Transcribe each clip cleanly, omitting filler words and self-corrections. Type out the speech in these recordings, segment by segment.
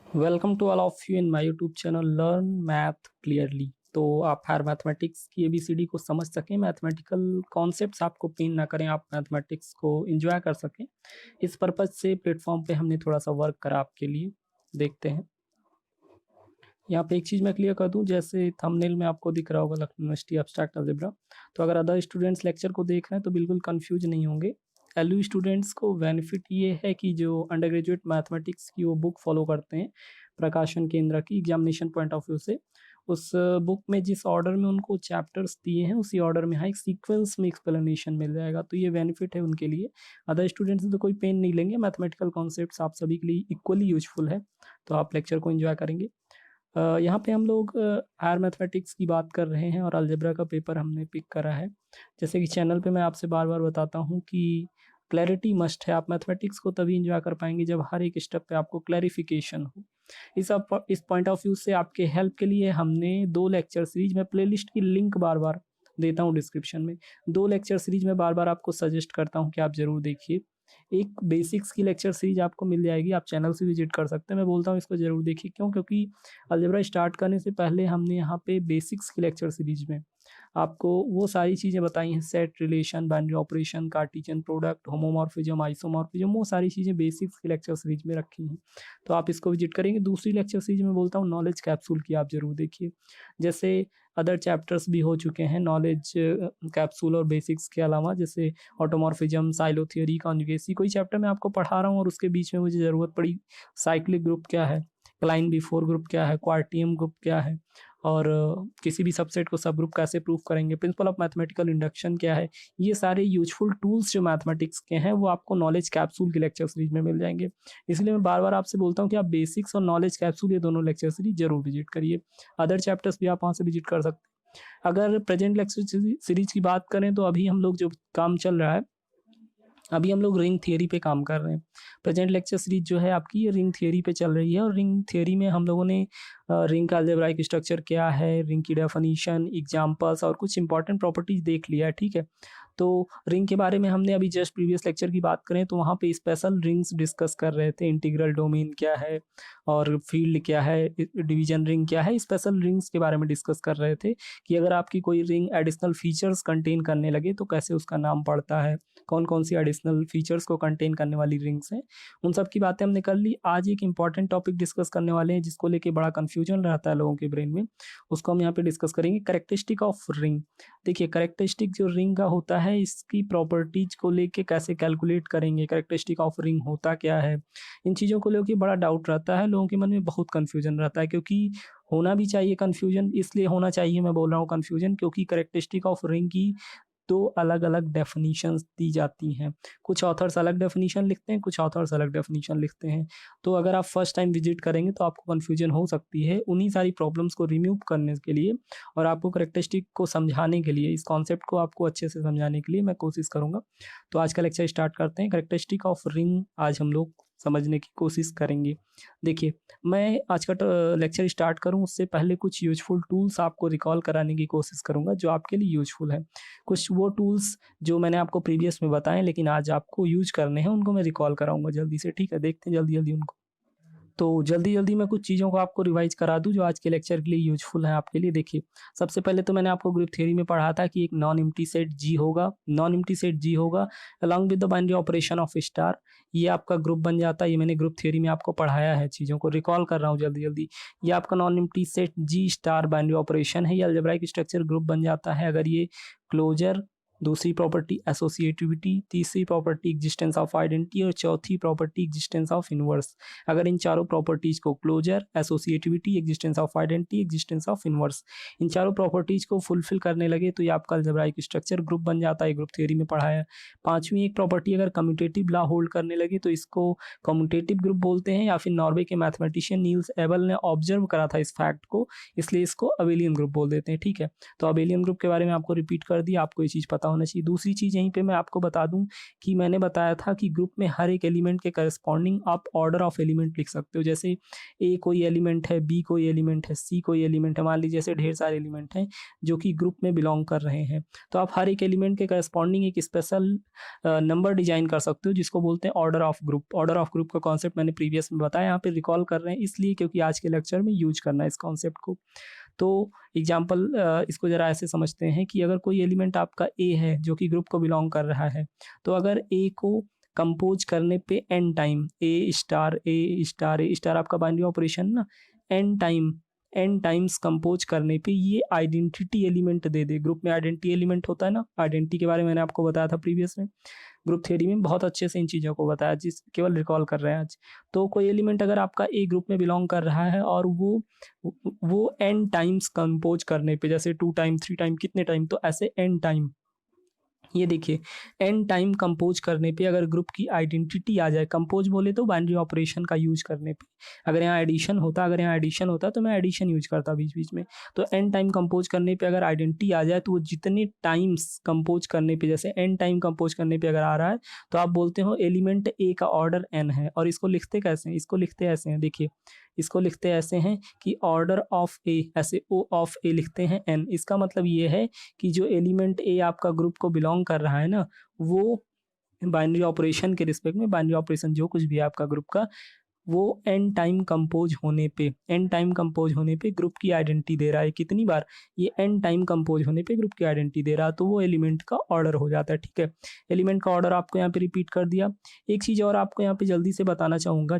Welcome to all of you in my YouTube channel learn math clearly. तो आप हर mathematics की ABCD को समझ सकें, मैथमेटिकल कॉन्सेप्ट्स आपको पेन ना करें, आप मैथमेटिक्स को एंजॉय कर सकें। इस पर्पज से प्लेटफॉर्म पे हमने थोड़ा सा वर्क करा आपके लिए। देखते हैं, यहाँ पे एक चीज़ मैं क्लियर कर दूं, जैसे थंबनेल में आपको दिख रहा होगा लखनऊ यूनिवर्सिटी एब्स्ट्रैक्ट अलजेब्रा। तो अगर अदर स्टूडेंट्स लेक्चर को देख रहे हैं तो बिल्कुल कंफ्यूज नहीं होंगे। एलयू स्टूडेंट्स को बेनिफिट ये है कि जो अंडर ग्रेजुएट मैथमेटिक्स की वो बुक फॉलो करते हैं प्रकाशन केंद्र की एग्जामिनेशन पॉइंट ऑफ व्यू से, उस बुक में जिस ऑर्डर में उनको चैप्टर्स दिए हैं उसी ऑर्डर में हाँ एक सीक्वेंस में एक्सप्लेनेशन मिल जाएगा, तो ये बेनिफिट है उनके लिए। अदर स्टूडेंट्स तो कोई पेन नहीं लेंगे, मैथमेटिकल कॉन्सेप्ट्स आप सभी के लिए इक्वली यूजफुल है, तो आप लेक्चर को एंजॉय करेंगे। यहाँ पे हम लोग हायर मैथमेटिक्स की बात कर रहे हैं और अलजेब्रा का पेपर हमने पिक करा है। जैसे कि चैनल पे मैं आपसे बार बार बताता हूँ कि क्लैरिटी मस्ट है। आप मैथमेटिक्स को तभी इंजॉय कर पाएंगे जब हर एक स्टेप पे आपको क्लैरिफिकेशन हो। इस पॉइंट ऑफ व्यू से आपके हेल्प के लिए हमने 2 लेक्चर सीरीज में प्लेलिस्ट की लिंक बार बार देता हूँ डिस्क्रिप्शन में। 2 लेक्चर सीरीज में बार बार आपको सजेस्ट करता हूँ कि आप ज़रूर देखिए। एक बेसिक्स की लेक्चर सीरीज आपको मिल जाएगी, आप चैनल से विजिट कर सकते हैं। मैं बोलता हूँ इसको जरूर देखिए, क्यों? क्योंकि अलजेब्रा स्टार्ट करने से पहले हमने यहाँ पे बेसिक्स की लेक्चर सीरीज में आपको वो सारी चीज़ें बताई हैं, set, relation, binary operation, Cartesian product, homomorphism, isomorphism, वो सारी चीज़ें बेसिक्स की लेक्चर सीरीज में रखी हैं, तो आप इसको विजिट करेंगे। दूसरी लेक्चर सीरीज में बोलता हूँ नॉलेज कैप्सूल की, आप जरूर देखिए। जैसे अदर चैप्टर्स भी हो चुके हैं नॉलेज कैप्सूल और बेसिक्स के अलावा, जैसे ऑटोमॉर्फिज्म, साइलो थ्योरी, कॉन्जुगेसी। कोई चैप्टर मैं आपको पढ़ा रहा हूँ और उसके बीच में मुझे ज़रूरत पड़ी साइक्लिक ग्रुप क्या है, क्लाइन B4 ग्रुप क्या है, क्वार्टियम ग्रुप क्या है, और किसी भी सबसेट को सब ग्रुप कैसे प्रूफ करेंगे, प्रिंसिपल ऑफ मैथमेटिकल इंडक्शन क्या है, ये सारे यूजफुल टूल्स जो मैथमेटिक्स के हैं वो आपको नॉलेज कैप्सूल की लेक्चर सीरीज में मिल जाएंगे। इसलिए मैं बार बार आपसे बोलता हूँ कि आप बेसिक्स और नॉलेज कैप्सूल ये दोनों लेक्चर सीरीज जरूर विजिट करिए। अदर चैप्टर्स भी आप वहाँ से विजिट कर सकते हैं। अगर प्रेजेंट लेक्चर सीरीज की बात करें तो अभी हम लोग जो काम चल रहा है, अभी हम लोग रिंग थियरी पे काम कर रहे हैं। प्रेजेंट लेक्चर सीरीज जो है आपकी ये रिंग थियरी पे चल रही है, और रिंग थियरी में हम लोगों ने रिंग का अलजेब्राइक स्ट्रक्चर क्या है, रिंग की डेफिनीशन, एग्जांपल्स और कुछ इंपॉर्टेंट प्रॉपर्टीज देख लिया है, ठीक है। तो रिंग के बारे में हमने अभी जस्ट प्रीवियस लेक्चर की बात करें तो वहाँ पे स्पेशल रिंग्स डिस्कस कर रहे थे, इंटीग्रल डोमेन क्या है और फील्ड क्या है, डिवीजन रिंग क्या है, स्पेशल रिंग्स के बारे में डिस्कस कर रहे थे कि अगर आपकी कोई रिंग एडिशनल फीचर्स कंटेन करने लगे तो कैसे उसका नाम पड़ता है, कौन कौन सी एडिशनल फीचर्स को कंटेन करने वाली रिंग्स हैं, उन सब की बातें हमने कर ली। आज एक इंपॉर्टेंट टॉपिक डिस्कस करने वाले हैं जिसको लेके बड़ा कन्फ्यूजन रहता है लोगों के ब्रेन में, उसको हम यहाँ पे डिस्कस करेंगे, कैरेक्टरिस्टिक ऑफ रिंग। देखिए, कैरेक्टरिस्टिक जो रिंग का होता है इसकी प्रॉपर्टीज को लेके कैसे कैलकुलेट करेंगे, कैरेक्टरिस्टिक ऑफ रिंग होता क्या है, इन चीज़ों को लेके बड़ा डाउट रहता है लोगों के मन में, बहुत कन्फ्यूजन रहता है। क्योंकि होना भी चाहिए कन्फ्यूजन, इसलिए होना चाहिए मैं बोल रहा हूँ कन्फ्यूजन, क्योंकि कैरेक्टरिस्टिक ऑफ रिंग की 2 अलग-अलग डेफिनिशंस दी जाती हैं। कुछ ऑथर्स अलग डेफिनिशन लिखते हैं, कुछ ऑथर्स अलग डेफिनिशन लिखते हैं। तो अगर आप फर्स्ट टाइम विजिट करेंगे तो आपको कन्फ्यूजन हो सकती है। उन्हीं सारी प्रॉब्लम्स को रिमूव करने के लिए और आपको कैरेक्टरिस्टिक को समझाने के लिए, इस कॉन्सेप्ट को आपको अच्छे से समझाने के लिए मैं कोशिश करूँगा। तो आज का लेक्चर स्टार्ट करते हैं। कैरेक्टरिस्टिक ऑफ रिंग आज हम लोग समझने की कोशिश करेंगे। देखिए, मैं आज का लेक्चर स्टार्ट करूँ उससे पहले कुछ यूजफुल टूल्स आपको रिकॉल कराने की कोशिश करूँगा जो आपके लिए यूजफुल है। कुछ वो टूल्स जो मैंने आपको प्रीवियस में बताए लेकिन आज आपको यूज करने हैं, उनको मैं रिकॉल कराऊंगा जल्दी से, ठीक है। देखते हैं जल्दी जल्दी उनको। तो जल्दी जल्दी मैं कुछ चीज़ों को आपको रिवाइज करा दूं जो आज के लेक्चर के लिए यूजफुल है आपके लिए। देखिए, सबसे पहले तो मैंने आपको ग्रुप थ्योरी में पढ़ा था कि एक नॉन एम्प्टी सेट जी होगा, नॉन एम्प्टी सेट जी होगा along with the binary operation of star, ये आपका ग्रुप बन जाता है। ये मैंने ग्रुप थ्योरी में आपको पढ़ाया है, चीज़ों को रिकॉल कर रहा हूँ जल्दी जल्दी। ये आपका नॉन एम्प्टी सेट जी स्टार बाइनरी ऑपरेशन है, ये अलजेब्राइक स्ट्रक्चर ग्रुप बन जाता है अगर ये क्लोजर, दूसरी प्रॉपर्टी एसोसिएटिविटी, तीसरी प्रॉपर्टी एग्जिस्टेंस ऑफ आइडेंटिटी और चौथी प्रॉपर्टी एग्जिस्टेंस ऑफ इनवर्स। अगर इन चारों प्रॉपर्टीज को closure, associativity, existence of identity, existence of inverse, इन चारों प्रॉपर्टीज को फुलफिल करने लगे तो ये आपका अलजेब्राइक स्ट्रक्चर ग्रुप बन जाता है, ग्रुप थ्योरी में पढ़ाया है। पांचवी एक प्रॉपर्टी अगर कम्यूटेटिव लॉ होल्ड करने लगे तो इसको कम्यूटेटिव ग्रुप बोलते हैं, या फिर नॉर्वे के मैथमेटिशियन नील्स एबल ने ऑब्जर्व करा था इस फैक्ट को, इसलिए इसको अबेलियन ग्रुप बोल देते हैं, ठीक है। तो अबेलियन ग्रुप के बारे में आपको रिपीट कर दिया, आपको ये चीज़ पता पता होना चाहिए। दूसरी चीज़ यहीं पे मैं आपको बता दूं कि मैंने बताया था कि ग्रुप में हर एक एलिमेंट के करस्पॉन्डिंग आप ऑर्डर ऑफ एलिमेंट लिख सकते हो। जैसे ए कोई एलिमेंट है, बी कोई एलिमेंट है, सी कोई एलिमेंट है, मान लीजिए ऐसे ढेर सारे एलिमेंट हैं जो कि ग्रुप में बिलोंग कर रहे हैं। तो आप हर एक एलिमेंट के करस्पॉन्डिंग एक स्पेशल नंबर डिजाइन कर सकते हो जिसको बोलते हैं order of group. Order of group का कॉन्सेप्ट मैंने प्रीवियस में बताया, यहाँ पे रिकॉल कर रहे हैं इसलिए क्योंकि आज के लेक्चर में यूज करना है इस कॉन्सेप्ट को। तो एग्जाम्पल इसको जरा ऐसे समझते हैं कि अगर कोई एलिमेंट आपका ए है जो कि ग्रुप को बिलोंग कर रहा है, तो अगर ए को कंपोज करने पे एन टाइम ए स्टार ए स्टार ए स्टार आपका बाइनरी ऑपरेशन ना, एन टाइम्स कंपोज करने पे ये आइडेंटिटी एलिमेंट दे दे। ग्रुप में आइडेंटिटी एलिमेंट होता है ना, आइडेंटिटी के बारे में मैंने आपको बताया था प्रीवियस में, ग्रुप थ्योरी में बहुत अच्छे से इन चीज़ों को बताया, जिस केवल रिकॉल कर रहे हैं आज। तो कोई एलिमेंट अगर आपका ए ग्रुप में बिलोंग कर रहा है और वो एन टाइम्स कंपोज करने पे, जैसे 2 टाइम 3 टाइम कितने टाइम, तो ऐसे एन टाइम, ये देखिए एन टाइम कंपोज करने पे अगर ग्रुप की आइडेंटिटी आ जाए, कंपोज बोले तो बाइनरी ऑपरेशन का यूज करने पे, अगर यहाँ एडिशन होता तो मैं एडिशन यूज करता बीच बीच में। तो एन टाइम कंपोज करने पे अगर आइडेंटिटी आ जाए तो वो जितने टाइम्स कंपोज करने पे, जैसे एन टाइम कंपोज करने पे अगर आ रहा है तो आप बोलते हो एलिमेंट ए का ऑर्डर एन है। और इसको लिखते कैसे हैं, इसको लिखते ऐसे हैं, देखिए इसको लिखते ऐसे हैं कि ऑर्डर ऑफ ए, ऐसे ओ ऑफ ए लिखते हैं एन। इसका मतलब ये है कि जो एलिमेंट ए आपका ग्रुप को बिलोंग कर रहा है ना, वो बाइनरी ऑपरेशन के रिस्पेक्ट में, बाइनरी ऑपरेशन जो कुछ भी है आपका ग्रुप का, वो एन टाइम कंपोज होने पे ग्रुप की आइडेंटिटी दे रहा है। कितनी बार, ये एन टाइम कंपोज होने पे ग्रुप की आइडेंटिटी दे रहा है, तो वो एलिमेंट का ऑर्डर हो जाता है। ठीक है, एलिमेंट का ऑर्डर आपको यहाँ पे रिपीट कर दिया। एक चीज़ और आपको यहाँ पे जल्दी से बताना चाहूँगा,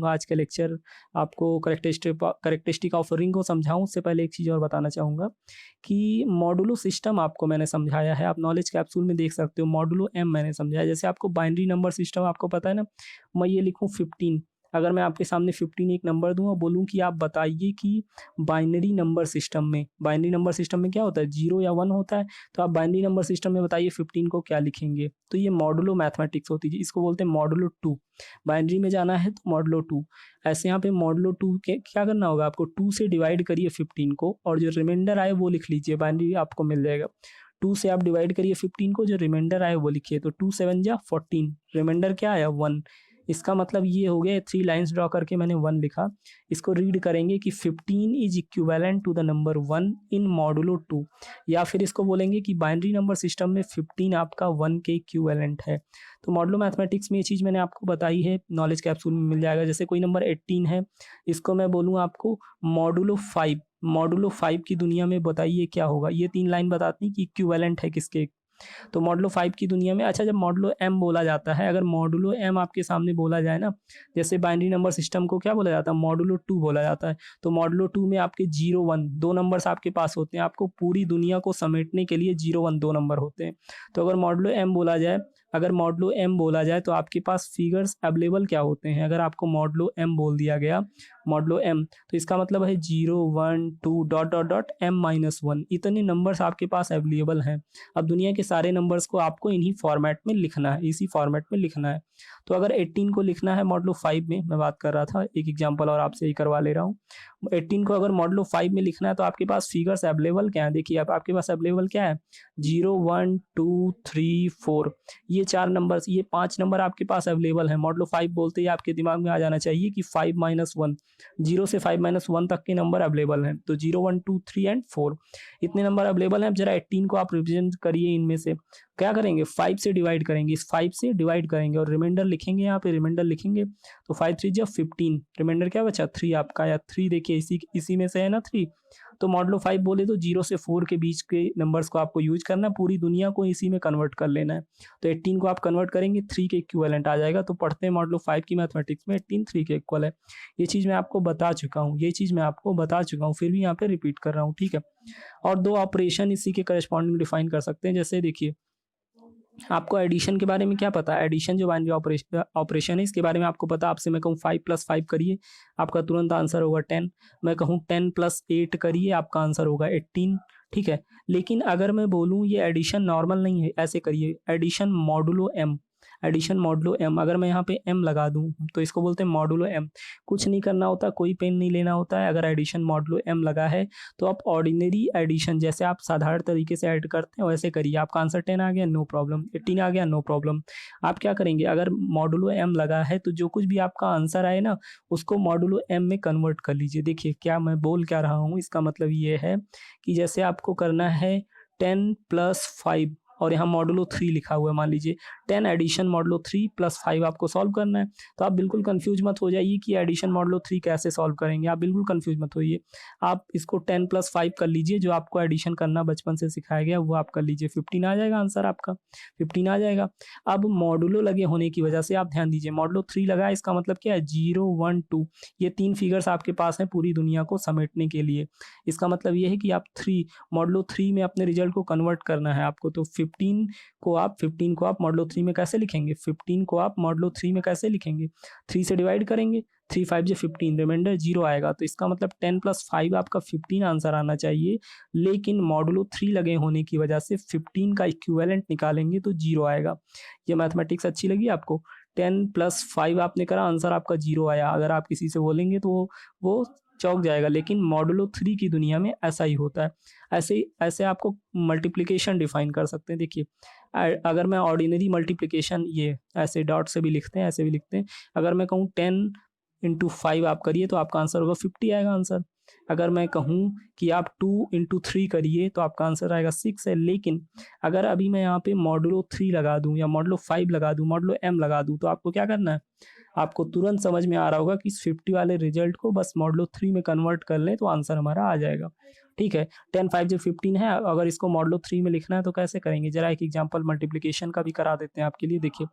आज का लेक्चर आपको करेक्टरिस्टिक ऑफ रिंग को समझाऊँ उससे पहले एक चीज़ और बताना चाहूँगा कि मॉडुलो सिस्टम आपको मैंने समझाया है, आप नॉलेज कैप्सूल में देख सकते हो। मॉडुलो एम मैंने समझाया, जैसे आपको बाइनरी नंबर सिस्टम आपको पता है ना, मैं ये लिखूँ 15, अगर मैं आपके सामने 15 एक नंबर दूँ और बोलूँ कि आप बताइए कि बाइनरी नंबर सिस्टम में क्या होता है, 0 या 1 होता है, तो आप बाइनरी नंबर सिस्टम में बताइए 15 को क्या लिखेंगे। तो ये मॉडुलो मैथमेटिक्स होती है, इसको बोलते हैं मॉडुलो 2। बाइनरी में जाना है तो मॉडुलो 2, ऐसे यहाँ पे मॉडुलो 2 के क्या करना होगा आपको, 2 से डिवाइड करिए 15 को और जो रिमाइंडर आए वो लिख लीजिए, बाइनरी आपको मिल जाएगा। 2 से आप डिवाइड करिए 15 को, जो रिमाइंडर आए वो लिखिए, तो 2 7 जा 14, रिमाइंडर क्या आया 1। इसका मतलब ये हो गया, 3 लाइन्स ड्रॉ करके मैंने 1 लिखा। इसको रीड करेंगे कि 15 is equivalent to the number 1 in modulo 2, या फिर इसको बोलेंगे कि बाइनरी नंबर सिस्टम में 15 आपका 1 के इक्विवेलेंट है। तो मॉडुलो मैथमेटिक्स में ये चीज़ मैंने आपको बताई है, नॉलेज कैप्सूल में मिल जाएगा। जैसे कोई नंबर 18 है, इसको मैं बोलूँ आपको मॉडुलो 5 की दुनिया में बताइए क्या होगा। ये 3 लाइन बताती हैं कि इक्विवेलेंट है किसके। तो मॉडुलो 5 की दुनिया में, अच्छा जब मॉडुलो एम बोला जाता है, अगर मॉडुलो एम आपके सामने बोला जाए ना, जैसे बाइनरी नंबर सिस्टम को क्या बोला जाता है, मॉडुलो 2 बोला जाता है। तो मॉडुलो 2 में आपके 0 1 2 नंबर्स आपके पास होते हैं, आपको पूरी दुनिया को समेटने के लिए 0 1 2 नंबर होते हैं। तो अगर मॉडुलो एम बोला जाए तो आपके पास फिगर्स अवेलेबल क्या होते हैं, अगर आपको मॉडुलो एम बोल दिया गया, मॉडुलो एम, तो इसका मतलब है 0 1 2 dot dot dot m minus 1, इतने नंबर्स आपके पास अवेलेबल हैं। अब दुनिया के सारे नंबर्स को आपको इन्हीं फॉर्मेट में लिखना है, इसी फॉर्मेट में लिखना है। तो अगर 18 को लिखना है मॉडुलो 5 में, मैं बात कर रहा था, एक एग्जांपल और आपसे ही करवा ले रहा हूँ। 18 को अगर मॉडुलो 5 में लिखना है तो आपके पास फिगर्स अवेलेबल क्या है, देखिए आपके पास अवेलेबल क्या है, 0 1 2 3 4, ये 4 नंबर्स, ये 5 नंबर आपके पास अवेलेबल है। मॉडुलो 5 बोलते ही आपके दिमाग में आ जाना चाहिए कि 5 माइनस 1, 0 से 5 माइनस 1 तक के नंबर अवेलेबल हैं। तो 0 1 2 3 एंड 4 इतने नंबर अवेलेबल हैं। अब जरा 18 को आप रिप्रेजेंट करिए, इनमें से क्या करेंगे, 5 से डिवाइड करेंगे, इस 5 से डिवाइड करेंगे और रिमाइंडर लिखेंगे, यहाँ पे रिमाइंडर लिखेंगे। तो 5 3 जब 15, रिमाइंडर क्या बचा 3 आपका, या 3 देखिए इसी में से है ना 3। तो मॉडुलो 5 बोले तो 0 से 4 के बीच के नंबर्स को आपको यूज करना, पूरी दुनिया को इसी में कन्वर्ट कर लेना है। तो 18 को आप कन्वर्ट करेंगे 3 के इक्विवेलेंट आ जाएगा। तो पढ़ते हैं मॉडुलो 5 की मैथमेटिक्स में 18 3 के इक्वल है। ये चीज़ मैं आपको बता चुका हूँ, फिर भी यहाँ पे रिपीट कर रहा हूँ, ठीक है। और 2 ऑपरेशन इसी के करस्पॉन्डिंग डिफाइन कर सकते हैं। जैसे देखिए आपको एडिशन के बारे में क्या पता है, एडिशन जो बाइनरी ऑपरेशन है इसके बारे में आपको पता। आपसे मैं कहूँ 5 + 5 करिए, आपका तुरंत आंसर होगा 10। मैं कहूँ 10 + 8 करिए, आपका आंसर होगा 18, ठीक है। लेकिन अगर मैं बोलूँ ये एडिशन नॉर्मल नहीं है, ऐसे करिए addition modulo M, addition modulo M. अगर मैं यहाँ पे एम लगा दूँ तो इसको बोलते हैं मॉडुलो एम। कुछ नहीं करना होता, कोई पेन नहीं लेना होता है। अगर एडिशन मॉडुलो एम लगा है तो आप ऑर्डिनरी एडिशन जैसे आप साधारण तरीके से ऐड करते हैं वैसे करिए। आपका आंसर 10 आ गया, नो प्रॉब्लम। 18 आ गया, नो प्रॉब्लम। आप क्या करेंगे, अगर मॉडुलो एम लगा है तो जो कुछ भी आपका आंसर आए ना उसको मॉडुलो एम में कन्वर्ट कर लीजिए। देखिए क्या मैं बोल क्या रहा हूँ, इसका मतलब ये है कि जैसे आपको करना है 10 प्लस 5 और यहाँ मॉडुलो 3 लिखा हुआ है, मान लीजिए 10 एडिशन मॉडुलो 3 प्लस 5 आपको सॉल्व करना है। तो आप बिल्कुल कंफ्यूज मत हो जाइए कि एडिशन मॉडुलो 3 कैसे सॉल्व करेंगे, आप बिल्कुल कंफ्यूज मत होइए। आप इसको 10 प्लस 5 कर लीजिए, जो आपको एडिशन करना बचपन से सिखाया गया वो आप कर लीजिए। 15 आ जाएगा आंसर आपका, 15 आ जाएगा। अब मॉडुलो लगे होने की वजह से आप ध्यान दीजिए, मॉडुलो 3 लगा है, इसका मतलब क्या है 0 1 2, ये 3 फिगर्स आपके पास हैं पूरी दुनिया को समेटने के लिए। इसका मतलब ये है कि आप मॉडुलो 3 में अपने रिजल्ट को कन्वर्ट करना है आपको। तो 15 को आप मॉडुलो 3 में कैसे लिखेंगे, 15 को आप मॉडुलो 3 में कैसे लिखेंगे, 3 से डिवाइड करेंगे, 3 5 जो 15, रिमाइंडर 0 आएगा। तो इसका मतलब 10 प्लस 5 आपका 15 आंसर आना चाहिए, लेकिन मॉडुलो 3 लगे होने की वजह से 15 का इक्विवेलेंट निकालेंगे तो 0 आएगा। ये मैथमेटिक्स अच्छी लगी आपको? 10 प्लस 5 आपने करा, आंसर आपका 0 आया। अगर आप किसी से बोलेंगे तो वो चौंक जाएगा, लेकिन मॉडुलो 3 की दुनिया में ऐसा ही होता है। ऐसे ऐसे आपको मल्टीप्लिकेशन डिफाइन कर सकते हैं। देखिए अगर मैं ऑर्डिनरी मल्टीप्लिकेशन ये ऐसे डॉट से भी लिखते हैं, ऐसे भी लिखते हैं। अगर मैं कहूँ 10 इंटू 5 आप करिए तो आपका आंसर होगा 50 आएगा आंसर। अगर मैं कहूँ कि आप 2 इंटू 3 करिए तो आपका आंसर आएगा 6 है। लेकिन अगर अभी मैं यहाँ पे मॉडुलो 3 लगा दूँ या मॉडुलो 5 लगा दूँ, मॉडुलो एम लगा दूँ, तो आपको क्या करना है, आपको तुरंत समझ में आ रहा होगा कि इस 50 वाले रिजल्ट को बस मॉडुलो 3 में कन्वर्ट कर लें तो आंसर हमारा आ जाएगा। ठीक है, 10 5 जो 15 है, अगर इसको मॉडुलो 3 में लिखना है तो कैसे करेंगे, जरा एक एग्जांपल मल्टीप्लिकेशन का भी करा देते हैं आपके लिए। देखिए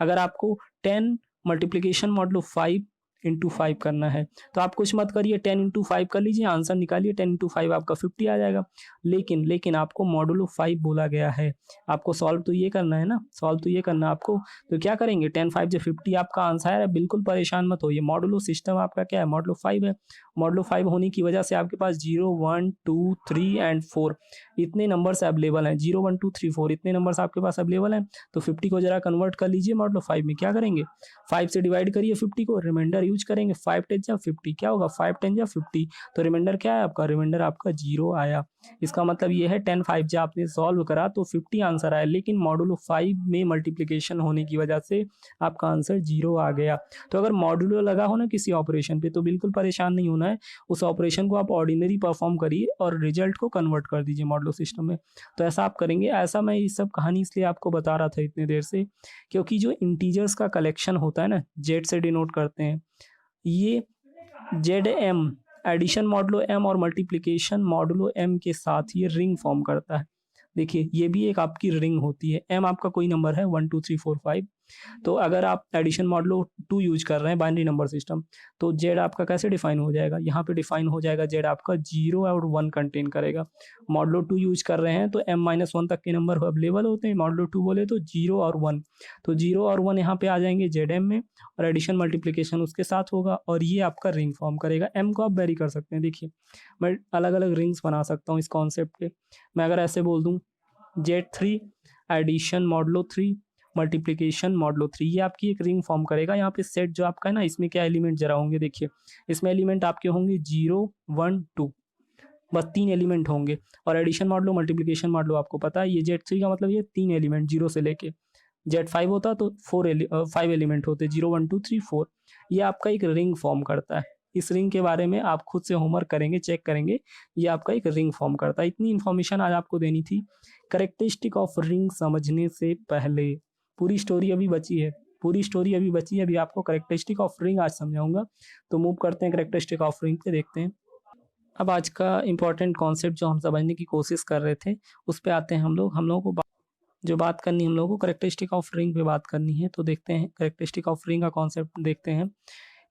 अगर आपको 10 मल्टीप्लिकेशन मॉडुलो 5 इंटू 5 करना है तो आप कुछ मत करिए, 10 इंटू 5 कर लीजिए, आंसर निकालिए, 10 इंटू 5 आपका 50 आ जाएगा। लेकिन आपको मॉडुलो 5 बोला गया है, आपको सॉल्व तो ये करना है ना, सॉल्व तो ये करना है आपको। तो क्या करेंगे, 10 5 जो 50 आपका आंसर है। बिल्कुल परेशान मत होइए, मॉडुलो सिस्टम आपका क्या है, मॉडुलो 5 है। मॉडुलो 5 होने की वजह से आपके पास 0 1 2 3 एंड 4 इतने नंबर्स अवेलेबल हैं। 0 1 2 3 4 इतने नंबर्स आपके पास अवेलेबल हैं। तो 50 को जरा कन्वर्ट कर लीजिए मॉडुलो 5 में। क्या करेंगे, 5 से डिवाइड करिए 50 को, रिमाइंडर यूज करेंगे, 5 10 जा 50, क्या होगा 5 10 जा 50। तो रिमाइंडर क्या है आपका, रिमाइंडर आपका 0 आया। इसका मतलब ये है 10 5 जा आपने सॉल्व करा तो 50 आंसर आया, लेकिन मॉडुलो 5 में मल्टीप्लिकेशन होने की वजह से आपका आंसर 0 आ गया। तो अगर मॉडुलो लगा हो ना किसी ऑपरेशन पे तो बिल्कुल परेशान नहीं होना है, उस ऑपरेशन को आप ऑर्डिनरी परफॉर्म करिए और रिजल्ट को कन्वर्ट कर दीजिए मॉडुलो सिस्टम में। तो ऐसा आप करेंगे। ऐसा मैं ये सब कहानी इसलिए आपको बता रहा था इतनी देर से, क्योंकि जो इंटीजर्स का कलेक्शन होता है ना, जेड से डिनोट करते हैं, ये Z M addition modulo M और मल्टीप्लिकेशन मॉडुलो एम के साथ ये रिंग फॉर्म करता है। देखिए ये भी एक आपकी रिंग होती है। एम आपका कोई नंबर है 1 2 3 4 5, तो अगर आप एडिशन मॉडुलो 2 यूज कर रहे हैं बाइनरी नंबर सिस्टम, तो जेड आपका कैसे डिफाइन हो जाएगा, यहाँ पे डिफाइन हो जाएगा जेड आपका 0 और 1 कंटेन करेगा। मॉडुलो 2 यूज कर रहे हैं तो m-1 तक के नंबर अवेलेबल होते हैं। मॉडुलो 2 बोले तो 0 और 1, तो 0 और 1 यहाँ पे आ जाएंगे जेड एम में, और एडिशन मल्टीप्लिकेशन उसके साथ होगा और ये आपका रिंग फॉर्म करेगा। एम को आप वेरी कर सकते हैं। देखिए मैं अलग अलग रिंग्स बना सकता हूँ इस कॉन्सेप्ट पे। मैं अगर ऐसे बोल दूँ Z3 addition modulo 3 multiplication modulo 3, ये आपकी एक रिंग फॉर्म करेगा। यहाँ पे सेट जो आपका है ना, इसमें क्या एलिमेंट जरा होंगे, देखिए इसमें एलिमेंट आपके होंगे 0 1 2, बस 3 एलिमेंट होंगे। और एडिशन मॉडुलो मल्टीप्लिकेशन मॉडुलो आपको पता है, ये Z3 का मतलब ये 3 एलिमेंट 0 से लेके, Z5 होता तो 5 एलिमेंट होते, 0 1 2 3 4। ये आपका एक रिंग फॉर्म करता है। इस रिंग के बारे में आप खुद से होमवर्क करेंगे, चेक करेंगे, ये आपका एक रिंग फॉर्म करता है। इतनी इन्फॉर्मेशन आज आपको देनी थी करेक्टरिस्टिक ऑफ रिंग समझने से पहले। पूरी स्टोरी अभी बची है, अभी आपको करेक्टरिस्टिक ऑफ रिंग आज समझाऊंगा। तो मूव करते हैं करेक्टरिस्टिक ऑफ रिंग पे, देखते हैं। अब आज का इंपॉर्टेंट कॉन्सेप्ट जो हम समझने की कोशिश कर रहे थे उस पे आते हैं हम लोगों को जो बात करनी है हम लोगों को करेक्टरिस्टिक ऑफ रिंग पे बात करनी है। तो देखते हैं करेक्टरिस्टिक ऑफ रिंग का कॉन्सेप्ट देखते हैं।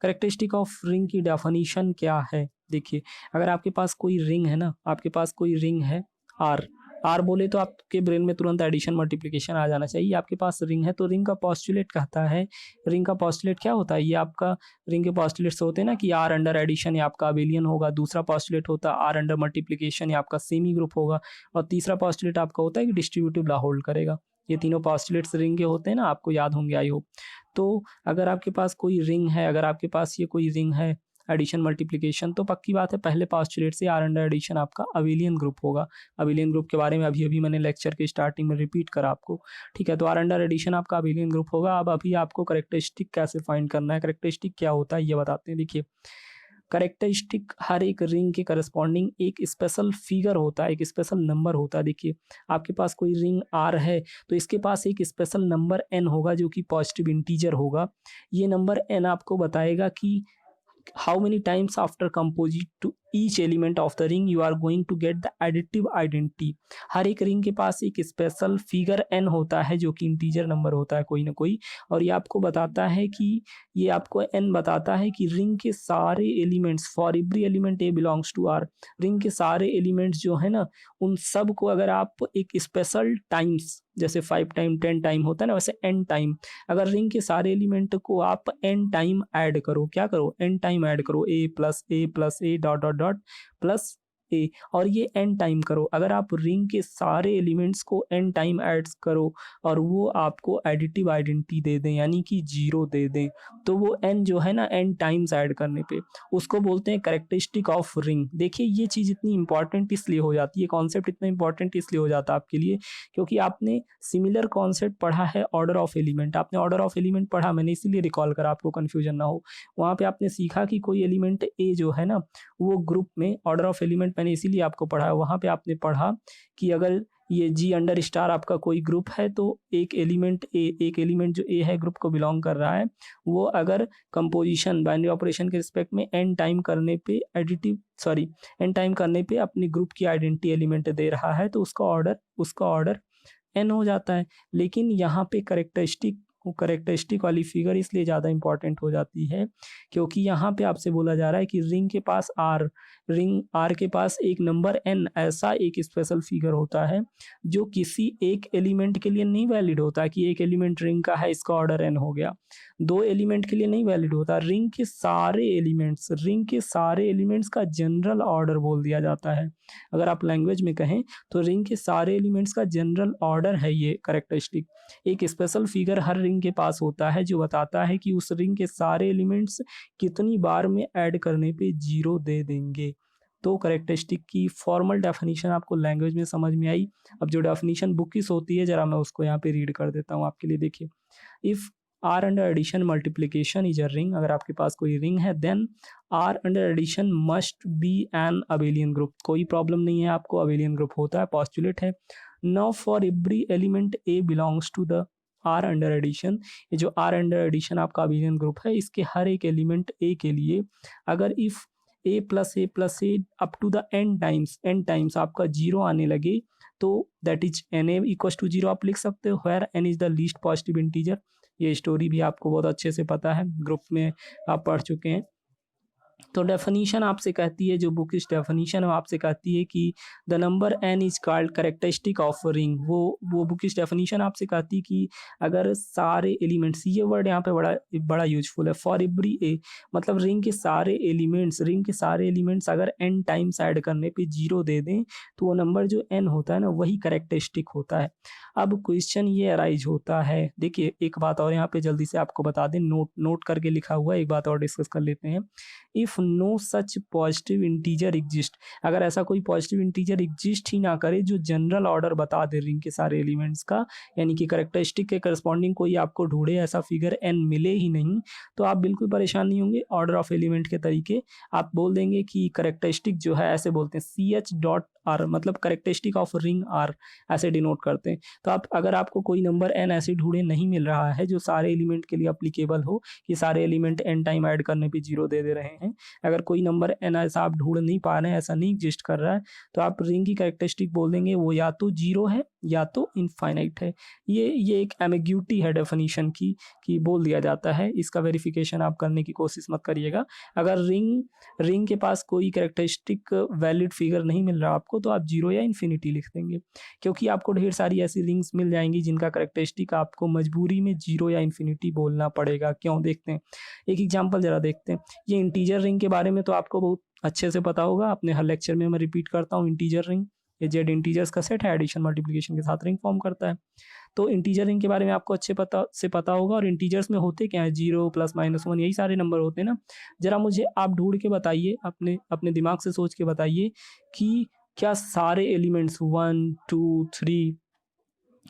करेक्टरिस्टिक ऑफ रिंग की डेफिनेशन क्या है। देखिए अगर आपके पास कोई रिंग है ना, आपके पास कोई रिंग है आर बोले तो आपके ब्रेन में तुरंत एडिशन मल्टीप्लिकेशन आ जाना चाहिए। आपके पास रिंग है तो रिंग का पॉस्टुलेट कहता है, रिंग का पॉस्टुलेट क्या होता है, ये आपका रिंग के पॉस्टुलेट्स होते हैं ना कि आर अंडर एडिशन या आपका अबेलियन होगा, दूसरा पॉस्टुलेट होता है आर अंडर मल्टीप्लिकेशन या आपका सेमी ग्रुप होगा, और तीसरा पॉस्टुलेट आपका होता है कि डिस्ट्रीब्यूटिव ला होल्ड करेगा। ये तीनों पोस्टुलेट्स रिंग के होते हैं ना, आपको याद होंगे आई होप। तो अगर आपके पास कोई रिंग है, अगर आपके पास ये कोई रिंग है एडिशन मल्टीप्लिकेशन, तो पक्की बात है पहले पोस्टुलेट से आर अंडर एडिशन आपका अबेलियन ग्रुप होगा। अबेलियन ग्रुप के बारे में अभी अभी मैंने लेक्चर के स्टार्टिंग में रिपीट करा आपको, ठीक है। तो आर अंडर एडिशन आपका अबेलियन ग्रुप होगा। अब अभी आपको करेक्टरिस्टिक कैसे फाइंड करना है, करेक्टरिस्टिक क्या होता है ये बताते हैं। देखिए करेक्टरिस्टिक हर एक रिंग के करस्पॉन्डिंग एक स्पेशल फिगर होता है, एक स्पेशल नंबर होता है। देखिए आपके पास कोई रिंग आर है तो इसके पास एक स्पेशल नंबर एन होगा जो कि पॉजिटिव इंटीजर होगा। ये नंबर एन आपको बताएगा कि how many times after composite to each element of the ring you are going to get the additive identity। हर एक रिंग के पास एक स्पेशल फिगर n होता है जो कि इंटीजर नंबर होता है कोई ना कोई, और ये आपको बताता है कि ये आपको n बताता है कि रिंग के सारे elements for every element a belongs to R, ring के सारे एलिमेंट्स जो है ना उन सब को अगर आप एक स्पेशल टाइम्स जैसे 5 टाइम 10 टाइम होता है ना, वैसे n टाइम अगर रिंग के सारे एलिमेंट को आप n टाइम ऐड करो, क्या करो n टाइम ऐड करो, a plus a dot dot dot plus a, और ये n टाइम करो। अगर आप रिंग के सारे एलिमेंट्स को n टाइम ऐड करो और वो आपको एडिटिव आइडेंटिटी दे दें यानी कि 0 दे दें, तो वो n जो है ना n टाइम्स ऐड करने पे उसको बोलते हैं कैरेक्टरिस्टिक ऑफ रिंग। देखिए ये चीज़ इतनी इंपॉर्टेंट इसलिए हो जाती है, कॉन्सेप्ट इतना इंपॉर्टेंट इसलिए हो जाता है आपके लिए क्योंकि आपने सिमिलर कॉन्सेप्ट पढ़ा है ऑर्डर ऑफ एलिमेंट। आपने ऑर्डर ऑफ एलिमेंट पढ़ा, मैंने इसीलिए रिकॉल करा आपको कन्फ्यूजन ना हो। वहाँ पे आपने सीखा कि कोई एलिमेंट ए जो है ना वो ग्रुप में ऑर्डर ऑफ एलिमेंट मैंने इसीलिए आपको पढ़ाया। वहाँ पे आपने पढ़ा कि अगर ये जी अंडर स्टार आपका कोई ग्रुप है तो एक एलिमेंट ए, एक एलिमेंट जो ए है ग्रुप को बिलोंग कर रहा है, वो अगर कंपोजिशन बाइनरी ऑपरेशन के रिस्पेक्ट में एन टाइम करने पे एन टाइम करने पे अपने ग्रुप की आइडेंटिटी एलिमेंट दे रहा है तो उसका ऑर्डर एन हो जाता है। लेकिन यहाँ पे करेक्टरिस्टिक वाली फिगर इसलिए ज़्यादा इंपॉर्टेंट हो जाती है क्योंकि यहाँ पे आपसे बोला जा रहा है कि रिंग आर के पास एक नंबर एन ऐसा एक स्पेशल फिगर होता है जो किसी एक एलिमेंट के लिए नहीं वैलिड होता कि एक एलिमेंट रिंग का है इसका ऑर्डर एन हो गया, दो एलिमेंट के लिए नहीं वैलिड होता। रिंग के सारे एलिमेंट्स का जनरल ऑर्डर बोल दिया जाता है। अगर आप लैंग्वेज में कहें तो रिंग के सारे एलिमेंट्स का जनरल ऑर्डर है ये करेक्टरिस्टिक। एक स्पेशल फिगर हर रिंग के पास होता है जो बताता है कि उस रिंग के सारे एलिमेंट्स कितनी बार में ऐड करने पे 0 दे देंगे। तो करेक्टरिस्टिक की फॉर्मल डेफिनेशन आपको लैंग्वेज में समझ में आई। अब जो डेफिनेशन बुकिश होती है जरा मैं उसको यहाँ पे रीड कर देता हूँ आपके लिए। देखिए if R under addition multiplication is a ring, अगर आपके पास कोई रिंग है then R under addition must be an abelian group. कोई प्रॉब्लम नहीं है, आपको अबेलियन ग्रुप होता है, पॉस्टुलेट है। Now for every element a belongs to the R under addition, ये जो आर अंडर एडिशन आपका अबेलियन ग्रुप है इसके हर एक एलिमेंट ए के लिए अगर if a plus A up to the n times आपका 0 आने लगे तो that is n a equal to 0 आप लिख सकते हो, where n is the least positive integer. ये स्टोरी भी आपको बहुत अच्छे से पता है, ग्रुप में आप पढ़ चुके हैं। तो डेफिनीशन आपसे कहती है, जो बुक इस डेफिनीशन है आपसे कहती है कि the number n is called characteristic of ring. वो बुक इस डेफिनीशन आपसे कहती है कि अगर सारे एलिमेंट्स, ये वर्ड यहाँ पे बड़ा यूजफुल है, फॉर एवरी ए मतलब रिंग के सारे एलिमेंट्स अगर एन टाइम्स ऐड करने पे 0 दे दें तो वो नंबर जो एन होता है ना वही कैरेक्टरिस्टिक होता है। अब क्वेश्चन ये अराइज होता है, देखिए एक बात और यहाँ पे जल्दी से आपको बता दें, नोट करके लिखा हुआ है, एक बात और डिस्कस कर लेते हैं। If no such positive integer exist, अगर ऐसा कोई पॉजिटिव इंटीजर एग्जिस्ट ही ना करे जो जनरल ऑर्डर बता दे रिंग के सारे एलिमेंट्स का, यानी कि कैरेक्टरिस्टिक के करस्पॉन्डिंग कोई आपको ढूंढे ऐसा फिगर एन मिले ही नहीं, तो आप बिल्कुल परेशान नहीं होंगे। ऑर्डर ऑफ एलिमेंट के तरीके आप बोल देंगे कि कैरेक्टरिस्टिक जो है, ऐसे बोलते हैं CH.R, मतलब कैरेक्टरिस्टिक ऑफ रिंग आर ऐसे डिनोट करते हैं। तो आप अगर आपको कोई नंबर एन ऐसे ढूंढे नहीं मिल रहा है जो सारे एलिमेंट के लिए अप्लीकेबल हो कि सारे एलिमेंट एन टाइम ऐड करने पे 0 दे रहे हैं, अगर कोई नंबर एन ऐसा आप ढूंढ नहीं पा रहे हैं, ऐसा नहीं एग्जिस्ट कर रहा है, तो आप रिंग की कैरेक्टरिस्टिक बोल देंगे वो या तो 0 है या तो इनफाइनाइट है। ये एक एम्बिग्यूटी है डेफिनेशन की कि बोल दिया जाता है, इसका वेरिफिकेशन आप करने की कोशिश मत करिएगा। अगर रिंग के पास कोई कैरेक्टरिस्टिक वैलिड फिगर नहीं मिल रहा आपको तो आप 0 या इन्फिनिटी लिख देंगे, क्योंकि आपको ढेर सारी ऐसी रिंग्स मिल जाएंगी जिनका कैरेक्टरिस्टिक आपको मजबूरी में 0 या इन्फिनिटी बोलना पड़ेगा। क्यों, देखते हैं एक एग्जाम्पल जरा देखते हैं। ये इंटीजर रिंग के बारे में तो आपको बहुत अच्छे से पता होगा, अपने हर लेक्चर में मैं रिपीट करता हूँ। इंटीजर रिंग ये जेड इंटीजर्स का सेट है, एडिशन मल्टीप्लिकेशन के साथ रिंग फॉर्म करता है। तो इंटीजर रिंग के बारे में आपको अच्छे पता होगा। और इंटीजर्स में होते क्या है, 0 प्लस माइनस 1 यही सारे नंबर होते हैं ना। ज़रा मुझे आप ढूंढ के बताइए, अपने अपने दिमाग से सोच के बताइए कि क्या सारे एलिमेंट्स 1 2 3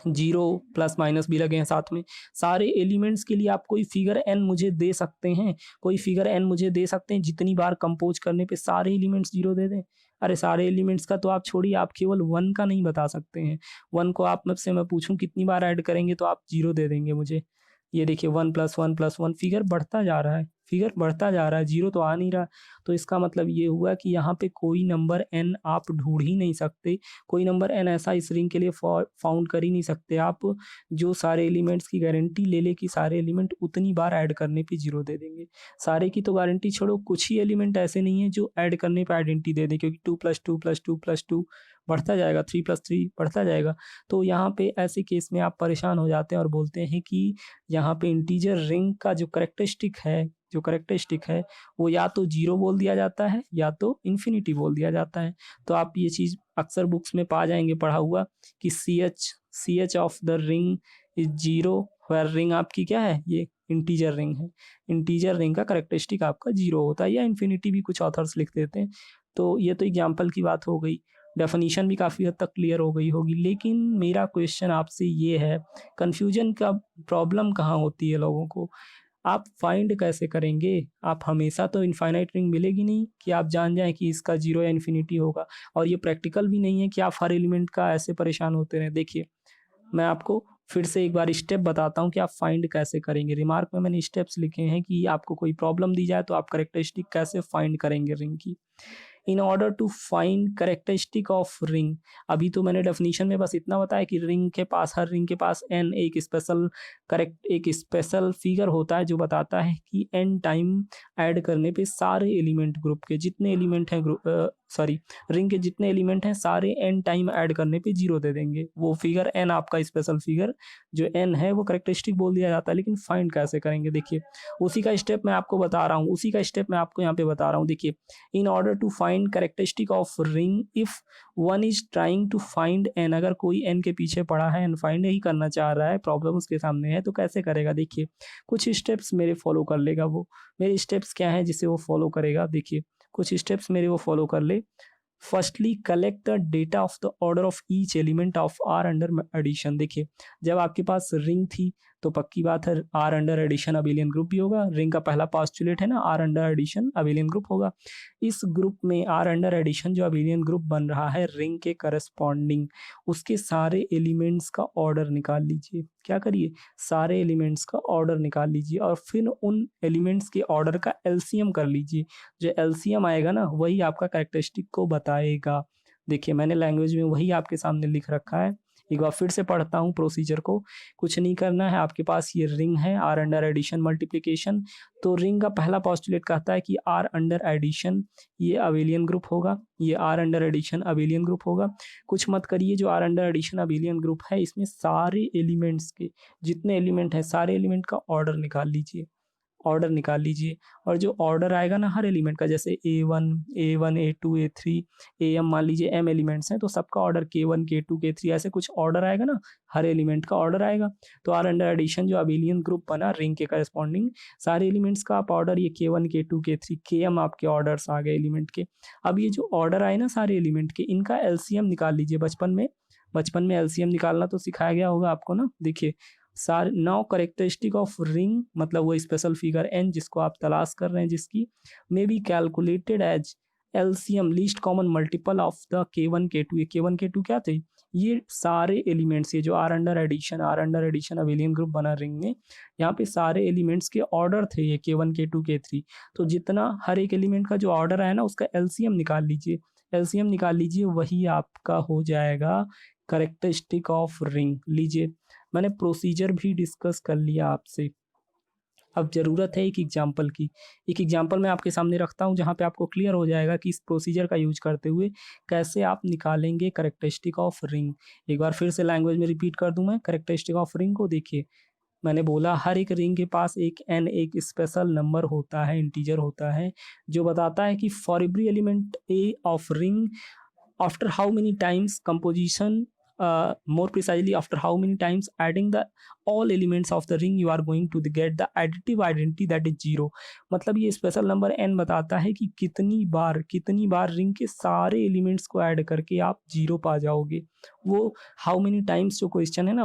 जीरो प्लस माइनस भी लगे हैं साथ में, सारे एलिमेंट्स के लिए आप कोई फिगर एन मुझे दे सकते हैं? कोई फिगर एन मुझे दे सकते हैं जितनी बार कंपोज करने पे सारे एलिमेंट्स जीरो दे दें? अरे सारे एलिमेंट्स का तो आप छोड़िए, आप केवल वन का नहीं बता सकते हैं। वन को आप मुझसे मैं पूछूं कितनी बार ऐड करेंगे तो आप जीरो दे देंगे मुझे। ये देखिए 1 + 1 + 1 फिगर बढ़ता जा रहा है, फिगर बढ़ता जा रहा है, जीरो तो आ नहीं रहा। तो इसका मतलब ये हुआ कि यहाँ पे कोई नंबर एन आप ढूंढ ही नहीं सकते, कोई नंबर एन ऐसा इस रिंग के लिए फाउंड कर ही नहीं सकते आप, जो सारे एलिमेंट्स की गारंटी ले ले कि सारे एलिमेंट उतनी बार ऐड करने पे जीरो दे देंगे। सारे की तो गारंटी छोड़ो, कुछ ही एलिमेंट ऐसे नहीं है जो ऐड करने पे आइडेंटिटी दे दें, क्योंकि 2 + 2 + 2 + 2 बढ़ता जाएगा, 3 + 3 बढ़ता जाएगा। तो यहाँ पे ऐसे केस में आप परेशान हो जाते हैं और बोलते हैं कि यहाँ पे इंटीजर रिंग का जो करेक्टरिस्टिक है वो या तो जीरो बोल दिया जाता है या तो इन्फिनिटी बोल दिया जाता है। तो आप ये चीज़ अक्सर बुक्स में पा जाएंगे पढ़ा हुआ कि C H of the ring is zero, where ring आपकी क्या है, ये इंटीजर रिंग है। इंटीजर रिंग का करेक्टरिस्टिक आपका जीरो होता है, या इन्फिनिटी भी कुछ ऑथर्स लिख देते हैं। तो ये तो एग्जाम्पल की बात हो गई, डेफिनेशन भी काफ़ी हद तक क्लियर हो गई होगी। लेकिन मेरा क्वेश्चन आपसे ये है, कन्फ्यूजन का प्रॉब्लम कहाँ होती है लोगों को, आप फाइंड कैसे करेंगे? आप हमेशा तो इनफाइनाइट रिंग मिलेगी नहीं कि आप जान जाएं कि इसका जीरो या इन्फिनिटी होगा, और ये प्रैक्टिकल भी नहीं है कि आप हर एलिमेंट का ऐसे परेशान होते रहें। देखिए मैं आपको फिर से एक बार स्टेप बताता हूँ कि आप फाइंड कैसे करेंगे। रिमार्क में मैंने स्टेप्स लिखे हैं कि आपको कोई प्रॉब्लम दी जाए तो आप करेक्टरिस्टिक कैसे फाइंड करेंगे रिंग की। In order to find characteristic of ring, अभी तो मैंने डेफिनेशन में बस इतना बताया कि रिंग के पास, हर रिंग के पास एन एक स्पेशल फिगर होता है जो बताता है कि एन टाइम ऐड करने पे सारे एलिमेंट ग्रुप के जितने एलिमेंट हैं रिंग के जितने एलिमेंट हैं सारे एन टाइम ऐड करने पे जीरो दे देंगे। वो फिगर एन आपका स्पेशल फिगर जो एन है वो करेक्टरिस्टिक बोल दिया जाता है। लेकिन फाइंड कैसे करेंगे, देखिए उसी का स्टेप मैं आपको बता रहा हूँ, उसी का स्टेप मैं आपको यहाँ पे बता रहा हूँ। देखिए in order to find characteristic of ring if one is trying to find n, अगर कोई एन के पीछे पड़ा है, एन फाइंड ही करना चाह रहा है, प्रॉब्लम उसके सामने है, तो कैसे करेगा? देखिए कुछ स्टेप्स मेरे फॉलो कर लेगा वो। मेरे स्टेप्स क्या है जिसे वो फॉलो करेगा? देखिए कुछ स्टेप्स मेरे वो फॉलो कर ले। Firstly collect the data of the order of each element of R under addition. देखिए जब आपके पास रिंग थी तो पक्की बात है R under addition abelian group भी होगा। रिंग का पहला पोस्टुलेट है ना, R under addition abelian group होगा। इस ग्रुप में आर अंडर एडिशन जो अबेलियन ग्रुप बन रहा है रिंग के करस्पॉन्डिंग, उसके सारे एलिमेंट्स का ऑर्डर निकाल लीजिए। क्या करिए? सारे एलिमेंट्स का ऑर्डर निकाल लीजिए और फिर उन एलिमेंट्स के ऑर्डर का एलसीएम कर लीजिए। जो एलसीएम आएगा ना वही आपका कैरेक्टरिस्टिक को बताएगा। देखिए मैंने लैंग्वेज में वही आपके सामने लिख रखा है, एक बार फिर से पढ़ता हूँ प्रोसीजर को। कुछ नहीं करना है, आपके पास ये रिंग है आर अंडर एडिशन मल्टीप्लिकेशन, तो रिंग का पहला पोस्टुलेट कहता है कि आर अंडर एडिशन ये अबेलियन ग्रुप होगा, ये R under addition abelian group होगा। कुछ मत करिए, जो R under addition abelian group है इसमें सारे एलिमेंट्स के जितने एलिमेंट हैं सारे एलिमेंट का ऑर्डर निकाल लीजिए, ऑर्डर निकाल लीजिए। और जो ऑर्डर आएगा ना हर एलिमेंट का, जैसे A1 A2 A3 AM, मान लीजिए M एलिमेंट्स हैं तो सबका ऑर्डर K1 K2 K3 ऐसे कुछ ऑर्डर आएगा ना, हर एलिमेंट का ऑर्डर आएगा। तो आर अंडर एडिशन जो अबेलियन ग्रुप बना रिंग के करस्पॉन्डिंग सारे एलिमेंट्स का आप ऑर्डर, ये K1 K2 K3 KM आपके ऑर्डर्स आ गए एलिमेंट के। अब ये जो ऑर्डर आए ना सारे एलिमेंट के, इनका एलसीएम निकाल लीजिए। बचपन में एलसीएम निकालना तो सिखाया गया होगा आपको ना। देखिए सारे नाउ करेक्टरिस्टिक ऑफ रिंग मतलब वो स्पेशल फिगर एन जिसको आप तलाश कर रहे हैं, जिसकी may be calculated as LCM least common multiple of the K1 K2। ये K1 K2 क्या थे? ये सारे एलिमेंट्स, ये जो R under addition abelian group बना रिंग में, यहाँ पे सारे एलिमेंट्स के ऑर्डर थे ये K1 K2 K3। तो जितना हर एक एलिमेंट का जो ऑर्डर है ना उसका एलसीएम निकाल लीजिए, एलसीएम निकाल लीजिए, वही आपका हो जाएगा करेक्टरिस्टिक ऑफ रिंग। लीजिए मैंने प्रोसीजर भी डिस्कस कर लिया आपसे, अब ज़रूरत है एक एग्जाम्पल की। एक एग्जाम्पल मैं आपके सामने रखता हूँ जहाँ पे आपको क्लियर हो जाएगा कि इस प्रोसीजर का यूज करते हुए कैसे आप निकालेंगे करेक्टरिस्टिक ऑफ रिंग। एक बार फिर से लैंग्वेज में रिपीट कर दूँ मैं करेक्टरिस्टिक ऑफ रिंग को। देखिए मैंने बोला हर एक रिंग के पास एक एन, एक स्पेशल नंबर होता है, इंटीजर होता है, जो बताता है कि for every element A of ring after how many times composition more precisely, after how many times adding the all elements of the ring you are going to get the additive identity that is 0। मतलब ये special number n बताता है कि कितनी बार ring के सारे elements को add करके आप 0 पा जाओगे। वो हाउ मेनी टाइम्स जो क्वेश्चन है ना,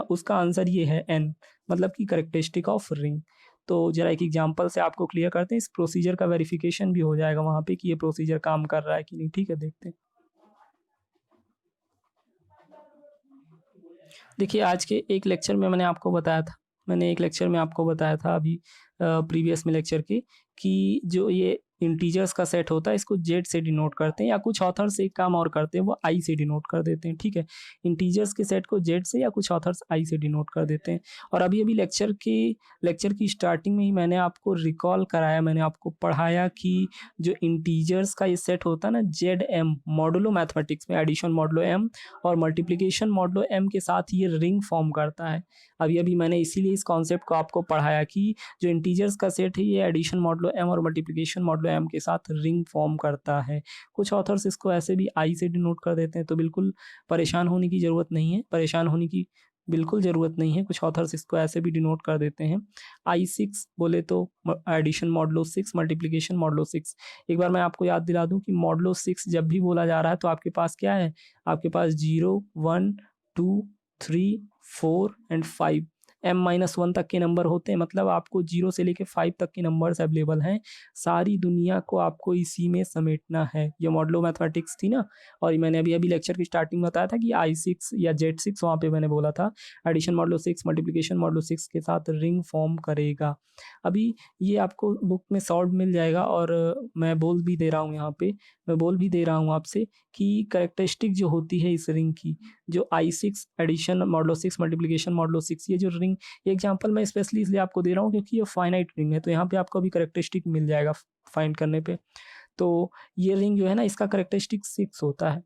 उसका आंसर ये है n, मतलब कि करेक्टरिस्टिक ऑफ रिंग। तो जरा एक एग्जांपल से आपको क्लियर करते हैं, इस प्रोसीजर का वेरिफिकेशन भी हो जाएगा वहाँ पे कि ये प्रोसीजर काम कर रहा है कि नहीं। ठीक है, देखते हैं। देखिए, आज के एक लेक्चर में मैंने एक लेक्चर में आपको बताया था अभी प्रीवियस में लेक्चर के, कि जो ये इंटीजर्स का सेट होता है इसको जेड से डिनोट करते हैं, या कुछ ऑथर्स एक काम और करते हैं, वो आई से डिनोट कर देते हैं। ठीक है, इंटीजर्स के सेट को जेड से या कुछ ऑथर्स आई से डिनोट कर देते हैं। और अभी अभी लेक्चर की स्टार्टिंग में ही मैंने आपको रिकॉल कराया, मैंने आपको पढ़ाया कि जो इंटीजर्स का ये सेट होता है ना, जेड एम मॉडुलो मैथमेटिक्स में एडिशन मॉडुलो एम और मल्टीप्लिकेशन मॉडुलो एम के साथ ये रिंग फॉर्म करता है। अभी अभी मैंने इसीलिए इस कॉन्सेप्ट को आपको पढ़ाया कि जो इंटीजर्स का सेट है ये एडिशन मॉडुलो एम और मल्टीप्लिकेशन मॉडुलो एम के साथ रिंग फॉर्म करता है। कुछ ऑथर्स इसको ऐसे भी आई से डिनोट कर देते हैं, तो बिल्कुल परेशान होने की ज़रूरत नहीं है, कुछ ऑथर्स इसको ऐसे भी डिनोट कर देते हैं। I6 बोले तो एडिशन मॉडुलो 6, मल्टीप्लिकेशन मॉडुलो 6। एक बार मैं आपको याद दिला दूं कि मॉडुलो 6 जब भी बोला जा रहा है तो आपके पास क्या है, आपके पास 0, 1, 2, 3, 4 एंड 5 m-1 तक के नंबर होते हैं। मतलब आपको 0 से लेके 5 तक के नंबर्स अवेलेबल हैं। सारी दुनिया को आपको इसी में समेटना है। ये मॉडुलो मैथमेटिक्स थी ना, और मैंने अभी लेक्चर की स्टार्टिंग में बताया था कि I6 या Z6 वहाँ पे मैंने बोला था एडिशन मॉडुलो 6 मल्टीप्लिकेशन मॉडुलो 6 के साथ रिंग फॉर्म करेगा। अभी ये आपको बुक में सॉल्व मिल जाएगा, और मैं बोल भी दे रहा हूँ आपसे कि करेक्टरिस्टिक जो होती है इस रिंग की, जो I6 addition modulo 6 multiplication modulo 6, ये जो रिंग, ये एग्जांपल मैं स्पेशली इसलिए आपको दे रहा हूँ क्योंकि ये फाइनाइट रिंग है, तो यहाँ पे आपको अभी करेक्टरिस्टिक मिल जाएगा फाइंड करने पे। तो ये रिंग जो है ना, इसका करेक्टरिस्टिक 6 होता है।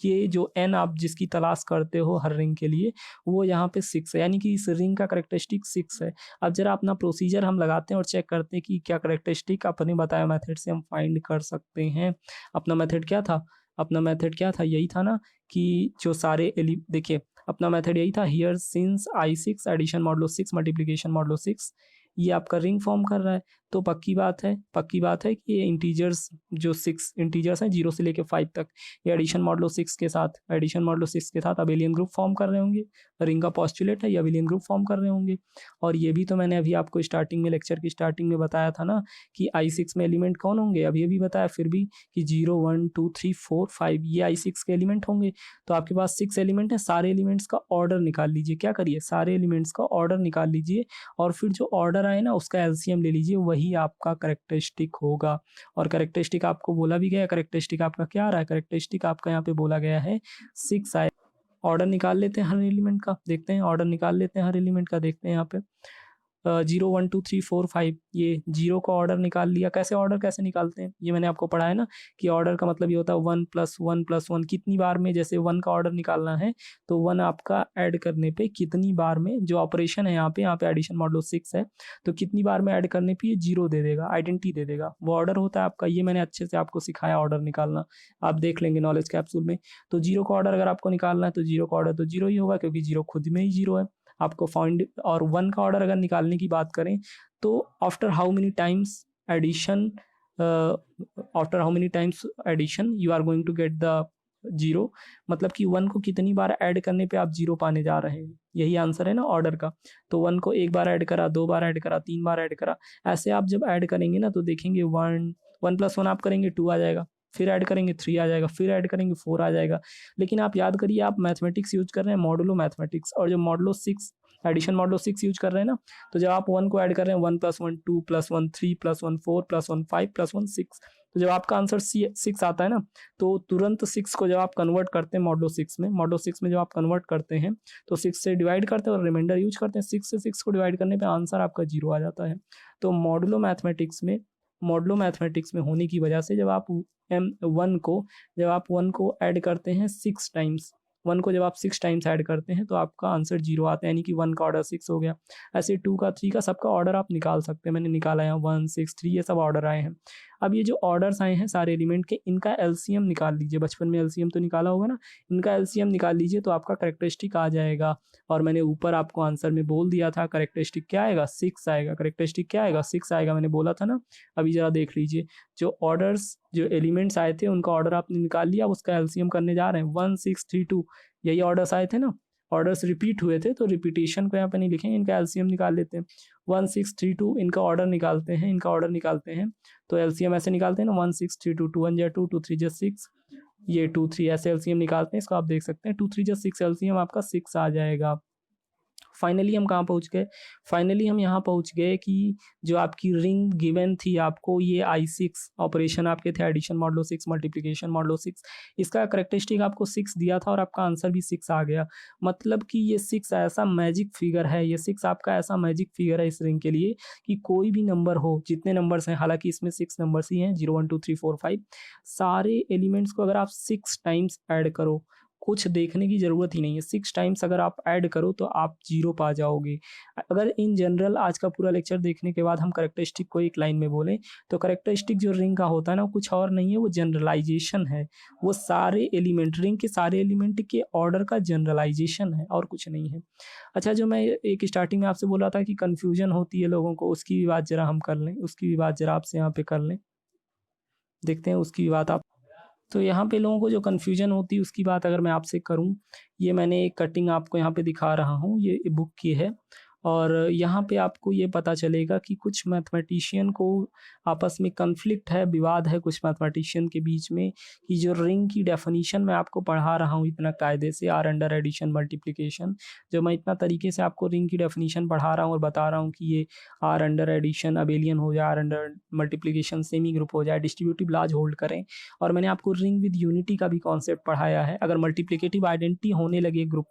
ये जो n आप जिसकी तलाश करते हो हर रिंग के लिए, वो यहाँ पे 6 है, यानी कि इस रिंग का करेक्टरिस्टिक 6 है। अब जरा अपना प्रोसीजर हम लगाते हैं और चेक करते हैं कि क्या करेक्टरिस्टिक अपने बताए मेथड से हम फाइंड कर सकते हैं। अपना मेथड क्या था, यही था ना कि जो सारे देखिए, अपना मेथड यही था, here since I6 addition modulo 6 multiplication modulo 6 ये आपका रिंग फॉर्म कर रहा है, तो पक्की बात है कि ये इंटीजर्स जो 6 इंटीजर्स हैं 0 से लेके 5 तक, ये एडिशन मॉडुलो 6 के साथ अबेलियन ग्रुप फॉर्म कर रहे होंगे। रिंग का पोस्टुलेट है, ये अबेलियन ग्रुप फॉर्म कर रहे होंगे। और ये भी तो मैंने अभी आपको लेक्चर की स्टार्टिंग में बताया था ना कि I6 में एलिमेंट कौन होंगे, अभी बताया फिर भी कि 0, 1, 2, 3, 4, 5 ये I6 के एलिमेंट होंगे। तो आपके पास 6 एलिमेंट है, सारे एलिमेंट्स का ऑर्डर निकाल लीजिए। क्या करिए, सारे एलिमेंट्स का ऑर्डर निकाल लीजिए, और फिर जो ऑर्डर आए ना उसका एलसीएम ले लीजिए, वही आपका करेक्टरिस्टिक होगा। और करेक्टरिस्टिक आपको बोला भी गया, करेक्टरिस्टिक आपका क्या आ रहा है, करेक्टरिस्टिक आपका यहाँ पे बोला गया है 6 आए। ऑर्डर निकाल लेते हैं हर एलिमेंट का, देखते हैं यहाँ पे 0, 1, 2, 3, 4, 5 ये 0 का ऑर्डर निकाल लिया। ऑर्डर कैसे निकालते हैं ये मैंने आपको पढ़ा है ना, कि ऑर्डर का मतलब ये होता है 1 + 1 + 1 कितनी बार में, जैसे 1 का ऑर्डर निकालना है तो 1 आपका ऐड करने पे कितनी बार में, जो ऑपरेशन है यहाँ पे एडिशन मॉडुलो 6 है, तो कितनी बार में ऐड करने पे ये 0 दे देगा, आइडेंटिटी दे देगा, वो ऑर्डर होता है आपका। ये मैंने अच्छे से आपको सिखाया ऑर्डर निकालना, आप देख लेंगे नॉलेज कैप्सूल में। तो 0 का ऑर्डर अगर आपको निकालना है तो 0 का ऑर्डर तो 0 ही होगा, क्योंकि 0 खुद में ही 0 है आपको फाइंड। और 1 का ऑर्डर अगर निकालने की बात करें तो after how many times addition you are going to get the 0, मतलब कि 1 को कितनी बार ऐड करने पे आप 0 पाने जा रहे हैं, यही आंसर है ना ऑर्डर का। तो 1 को 1 बार ऐड करा, 2 बार ऐड करा, 3 बार ऐड करा, ऐसे आप जब ऐड करेंगे ना तो देखेंगे 1 + 1 आप करेंगे 2 आ जाएगा, फिर ऐड करेंगे 3 आ जाएगा, फिर ऐड करेंगे 4 आ जाएगा। लेकिन आप याद करिए, आप मैथमेटिक्स यूज कर रहे हैं मॉडुलो मैथमेटिक्स, और जो मॉडुलो 6 एडिशन मॉडुलो 6 यूज कर रहे हैं ना, तो जब आप 1 को ऐड कर रहे हैं 1 + 1 2 + 1 3 + 1 4 + 1 5 + 1 6, तो जब आपका आंसर 6 आता है ना, तो तुरंत 6 को जब आप कन्वर्ट करते हैं मॉडुलो 6 में जब आप कन्वर्ट करते हैं तो 6 से डिवाइड करते हैं और रिमाइंडर यूज करते हैं, 6 से 6 को डिवाइड करने पे आंसर आपका 0 आ जाता है। तो मॉडुलो मैथमेटिक्स में होने की वजह से जब आप 1 को ऐड करते हैं 6 टाइम्स, 1 को जब आप 6 टाइम्स ऐड करते हैं तो आपका आंसर 0 आता है, यानी कि 1 का ऑर्डर 6 हो गया। ऐसे 2 का 3 का सबका ऑर्डर आप निकाल सकते हैं, मैंने निकाला है 1 6 3 ये सब ऑर्डर आए हैं। अब ये जो ऑर्डर्स आए हैं सारे एलिमेंट के, इनका एलसीएम निकाल लीजिए। बचपन में एलसीएम तो निकाला होगा ना, इनका एलसीएम निकाल लीजिए तो आपका कैरेक्टरिस्टिक आ जाएगा। और मैंने ऊपर आपको आंसर में बोल दिया था कैरेक्टरिस्टिक क्या आएगा, 6 आएगा। कैरेक्टरिस्टिक क्या आएगा, 6 आएगा, मैंने बोला था ना। अभी जरा देख लीजिए, जो ऑर्डर्स जो एलिमेंट्स आए थे उनका ऑर्डर आपने निकाल लिया, उसका एलसीएम करने जा रहे हैं 1632। यही ऑर्डर्स आए थे ना, ऑर्डर्स रिपीट हुए थे तो रिपीटेशन को यहाँ पे नहीं लिखेंगे, इनका एलसीएम निकाल लेते हैं। 1632 इनका ऑर्डर निकालते हैं, इनका ऑर्डर निकालते हैं तो एलसीएम ऐसे निकालते हैं ना, 1632, 2 1 2, 2 3 6, ये 2 3 ऐसे एलसीएम निकालते हैं। इसको आप देख सकते हैं 2 3 6 एलसीएम आपका 6 आ जाएगा। फाइनली हम कहाँ पहुँच गए, फाइनली हम यहाँ पहुँच गए कि जो आपकी रिंग गिवन थी आपको, ये I6 ऑपरेशन आपके थे, एडिशन मॉडलो 6, मल्टीप्लिकेशन मॉडलो 6, इसका करेक्टरिस्टिक आपको 6 दिया था और आपका आंसर भी 6 आ गया। मतलब कि ये 6 ऐसा मैजिक फिगर है, ये 6 आपका ऐसा मैजिक फिगर है इस रिंग के लिए कि कोई भी नंबर हो, जितने नंबर्स हैं, हालांकि इसमें 6 नंबर्स ही हैं, 0 1 2 3 4 5, सारे एलिमेंट्स को अगर आप 6 टाइम्स ऐड करो, कुछ देखने की ज़रूरत ही नहीं है, 6 टाइम्स अगर आप ऐड करो तो आप 0 पा जाओगे। अगर इन जनरल आज का पूरा लेक्चर देखने के बाद हम कैरेक्टरिस्टिक को एक लाइन में बोलें तो कैरेक्टरिस्टिक जो रिंग का होता है ना, कुछ और नहीं है, वो जनरलाइजेशन है। वो सारे एलिमेंट, रिंग के सारे एलिमेंट के ऑर्डर का जनरलाइजेशन है और कुछ नहीं है। अच्छा, जो मैं एक स्टार्टिंग में आपसे बोला था कि कन्फ्यूजन होती है लोगों को, उसकी भी बात ज़रा हम कर लें, उसकी भी बात ज़रा आपसे यहाँ पे कर लें, देखते हैं उसकी भी बात आप। तो यहाँ पे लोगों को जो कन्फ्यूजन होती है उसकी बात अगर मैं आपसे करूँ, ये मैंने एक कटिंग आपको यहाँ पे दिखा रहा हूँ, ये बुक की है। और यहाँ पे आपको ये पता चलेगा कि कुछ मैथमेटिशियन को आपस में कन्फ्लिक्ट है, विवाद है कुछ मैथमेटिशियन के बीच में, कि जो रिंग की डेफिनीशन मैं आपको पढ़ा रहा हूँ इतना कायदे से, आर अंडर एडिशन मल्टीप्लिकेशन, जो मैं इतना तरीके से आपको रिंग की डेफिनीशन पढ़ा रहा हूँ और बता रहा हूँ कि ये आर अंडर एडिशन अबेलियन हो जाए, R under multiplication semi group हो जाए, डिस्ट्रीब्यूटिव लार्ज होल्ड करें। और मैंने आपको रिंग विद यूनिटी का भी कॉन्सेप्ट पढ़ाया है। अगर मल्टीप्लिकेटिव आइडेंटिटी होने लगे ग्रुप,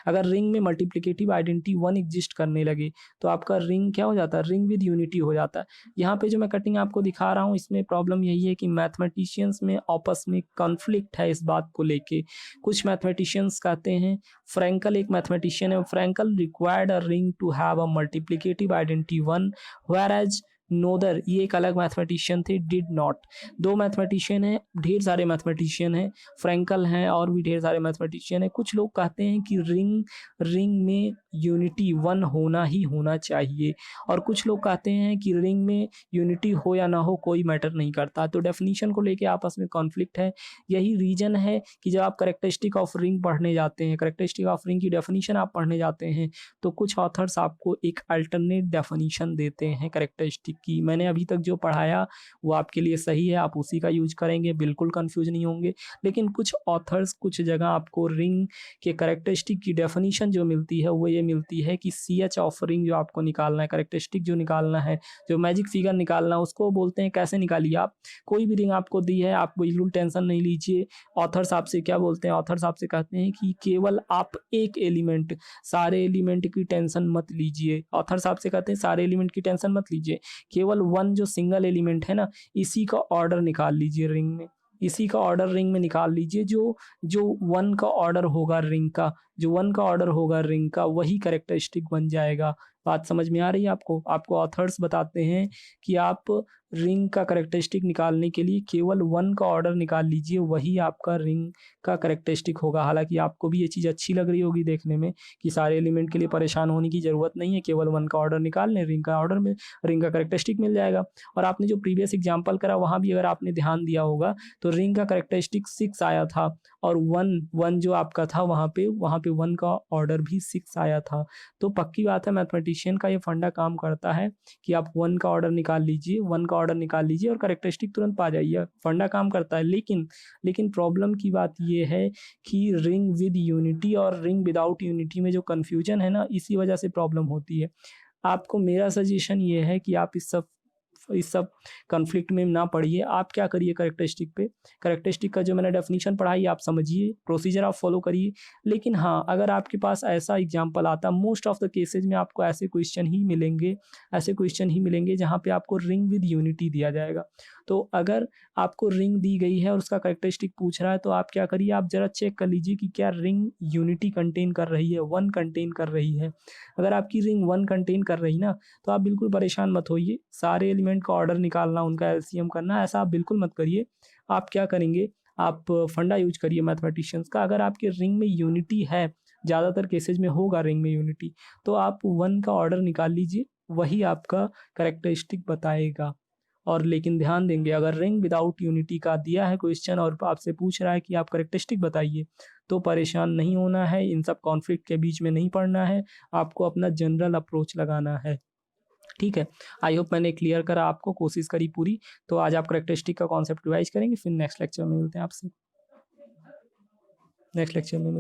अगर रिंग में मल्टीप्लिकेटिव आइडेंटिटी 1 एग्जिस्ट करने लगे तो आपका रिंग क्या हो जाता है, रिंग विद यूनिटी हो जाता है। यहाँ पे जो मैं कटिंग आपको दिखा रहा हूँ, इसमें प्रॉब्लम यही है कि मैथमेटिशियंस में आपस में कॉन्फ्लिक्ट है इस बात को लेके। कुछ मैथमेटिशियंस कहते हैं, फ्रैंकल एक मैथमेटिशियन है, Fraenkel required a ring to have a multiplicative identity 1, whereas Noether, ये एक अलग मैथमेटिशियन थे, डिड नॉट। दो मैथमेटिशियन हैं, ढेर सारे मैथमेटिशियन हैं, फ्रैंकल हैं और भी ढेर सारे मैथमेटिशियन हैं। कुछ लोग कहते हैं कि रिंग में यूनिटी 1 होना ही होना चाहिए, और कुछ लोग कहते हैं कि रिंग में यूनिटी हो या ना हो कोई मैटर नहीं करता। तो डेफिनीशन को लेके आपस में कॉन्फ्लिक्ट है। यही रीजन है कि जब आप कैरेक्टरिस्टिक ऑफ रिंग पढ़ने जाते हैं, कैरेक्टरिस्टिक ऑफ रिंग की डेफिनीशन आप पढ़ने जाते हैं, तो कुछ ऑथर्स आपको एक अल्टरनेट डेफिनीशन देते हैं कैरेक्टरिस्टिक की। मैंने अभी तक जो पढ़ाया वो आपके लिए सही है, आप उसी का यूज करेंगे, बिल्कुल कंफ्यूज नहीं होंगे। लेकिन कुछ ऑथर्स कुछ जगह आपको रिंग के कैरेक्टरिस्टिक की डेफिनीशन जो मिलती है वो ये मिलती है कि CH ऑफ रिंग जो आपको निकालना है, कैरेक्टरिस्टिक जो निकालना है, जो मैजिक फिगर निकालना है, उसको बोलते हैं कैसे निकालिए आप। कोई भी रिंग आपको दी है, आप बिल्कुल टेंशन नहीं लीजिए। ऑथर्स आपसे क्या बोलते हैं, ऑथर्स आपसे कहते हैं कि केवल आप एक एलिमेंट, सारे एलिमेंट की टेंशन मत लीजिए। ऑथर्स आपसे कहते हैं सारे एलिमेंट की टेंशन मत लीजिए, केवल 1 जो सिंगल एलिमेंट है ना, इसी का ऑर्डर निकाल लीजिए रिंग में, इसी का ऑर्डर रिंग में निकाल लीजिए। जो जो 1 का ऑर्डर होगा रिंग का, जो 1 का ऑर्डर होगा रिंग का, वही कैरेक्टरिस्टिक बन जाएगा। बात समझ में आ रही है आपको? आपको ऑथर्स बताते हैं कि आप रिंग का कैरेक्टरिस्टिक निकालने के लिए केवल 1 का ऑर्डर निकाल लीजिए, वही आपका रिंग का कैरेक्टरिस्टिक होगा। हालांकि आपको भी ये चीज़ अच्छी लग रही होगी देखने में कि सारे एलिमेंट के लिए परेशान होने की ज़रूरत नहीं है, केवल 1 का ऑर्डर निकाल लें, रिंग का ऑर्डर में रिंग का कैरेक्टरिस्टिक मिल जाएगा। और आपने जो प्रीवियस एग्जाम्पल करा वहाँ भी अगर आपने ध्यान दिया होगा तो रिंग का कैरेक्टरिस्टिक 6 आया था, और 1 जो आपका था वहाँ पे 1 का ऑर्डर भी 6 आया था। तो पक्की बात है मैथमेटिशियन का ये फंडा काम करता है कि आप 1 का ऑर्डर निकाल लीजिए, 1 का ऑर्डर निकाल लीजिए और कैरेक्टरिस्टिक तुरंत पा जाइए। फंडा काम करता है। लेकिन प्रॉब्लम की बात ये है कि रिंग विद यूनिटी और रिंग विदाउट यूनिटी में जो कन्फ्यूजन है ना, इसी वजह से प्रॉब्लम होती है। आपको मेरा सजेशन ये है कि आप इस सब कॉन्फ्लिक्ट में ना पढ़िए। आप क्या करिए, कैरेक्टरिस्टिक पे, कैरेक्टरिस्टिक का जो मैंने डेफिनेशन पढ़ाई आप समझिए, प्रोसीजर आप फॉलो करिए। लेकिन हाँ, अगर आपके पास ऐसा एग्जांपल आता, मोस्ट ऑफ द केसेज में आपको ऐसे क्वेश्चन ही मिलेंगे जहाँ पे आपको रिंग विद यूनिटी दिया जाएगा। तो अगर आपको रिंग दी गई है और उसका कैरेक्टरिस्टिक पूछ रहा है तो आप क्या करिए, आप जरा चेक कर लीजिए कि क्या रिंग यूनिटी कंटेन कर रही है, 1 कंटेन कर रही है। अगर आपकी रिंग 1 कंटेन कर रही ना, तो आप बिल्कुल परेशान मत होइए, सारे एलिमेंट एलिमेंट का ऑर्डर निकालना, उनका एलसीएम करना, ऐसा आप बिल्कुल मत करिए। आप क्या करेंगे, आप फंडा यूज करिए मैथमेटिशियंस का। अगर आपके रिंग में यूनिटी है, ज़्यादातर केसेज में होगा रिंग में यूनिटी, तो आप 1 का ऑर्डर निकाल लीजिए, वही आपका करेक्टरिस्टिक बताएगा। और लेकिन ध्यान देंगे, अगर रिंग विदाउट यूनिटी का दिया है क्वेश्चन और आपसे पूछ रहा है कि आप करेक्टरिस्टिक बताइए, तो परेशान नहीं होना है, इन सब कॉन्फ्लिक्ट के बीच में नहीं पड़ना है, आपको अपना जनरल अप्रोच लगाना है। ठीक है, आई होप मैंने क्लियर करा आपको, कोशिश करी पूरी। तो आज आप करेक्टरिस्टिक का कॉन्सेप्ट रिवाइज करेंगे, फिर नेक्स्ट लेक्चर में मिलते हैं आपसे। नेक्स्ट लेक्चर में